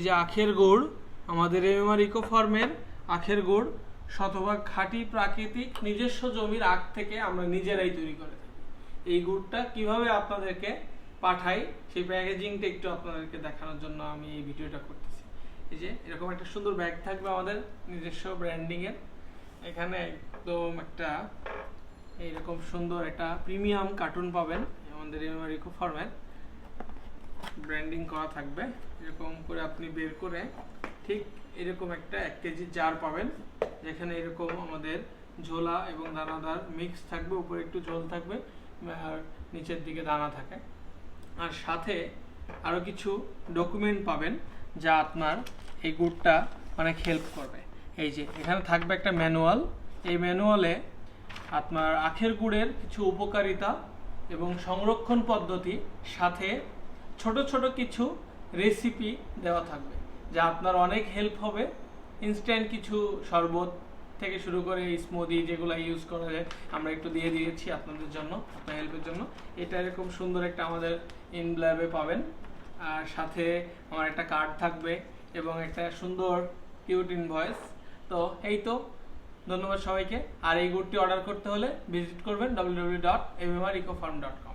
এই যে আখের গুড়, আমাদের এমএমআর ইকো ফার্মের আখের গুড় শতভাগ খাঁটি প্রাকৃতিক নিজস্ব জমির আখ থেকে আমরা নিজেরাই তৈরি করে থাকি। এই গুড়টা কিভাবে আপনাদেরকে পাঠাই সেই প্যাকেজিংটা একটু আপনাদেরকে দেখানোর জন্য আমি এই ভিডিওটা করতেছি। এই যে এরকম একটা সুন্দর ব্যাগ থাকবে আমাদের নিজস্ব ব্র্যান্ডিং এর। এখানে একদম একটা এইরকম সুন্দর একটা প্রিমিয়াম কার্টুন পাবেন আমাদের এমএমআর ইকো ফার্মের, ব্র্যান্ডিং করা থাকবে। এরকম করে আপনি বের করে ঠিক এরকম একটা 1 কেজি জার পাবেন, যেখানে এরকম আমাদের ঝোলা এবং দানাদার মিক্স থাকবে, উপরে একটু ঝোল থাকবে আর নিচের দিকে দানা থাকে। আর সাথে আরও কিছু ডকুমেন্ট পাবেন যা আপনার এই গুড়টা অনেক হেল্প করবে। এই যে এখানে থাকবে একটা ম্যানুয়াল, এই ম্যানুয়ালে আপনার আখের গুড়ের কিছু উপকারিতা এবং সংরক্ষণ পদ্ধতি, সাথে ছোট ছোট কিছু রেসিপি দেওয়া থাকবে যা আপনার অনেক হেল্প হবে। ইনস্ট্যান্ট কিছু শরবত থেকে শুরু করে স্মুদি যেগুলো ইউজ করা যায় আমরা একটু দিয়ে দিয়েছি আপনাদের জন্য, আপনার হেল্পের জন্য। এটা এরকম সুন্দর একটা আমাদের ইনব্ল্যাবে পাবেন, আর সাথে আমার একটা কার্ড থাকবে এবং একটা সুন্দর কিউট ইনভয়েস। তো এই তো, ধন্যবাদ সবাইকে। আর এই গুড়টি অর্ডার করতে হলে ভিজিট করবেন www.mmrecofarm.com।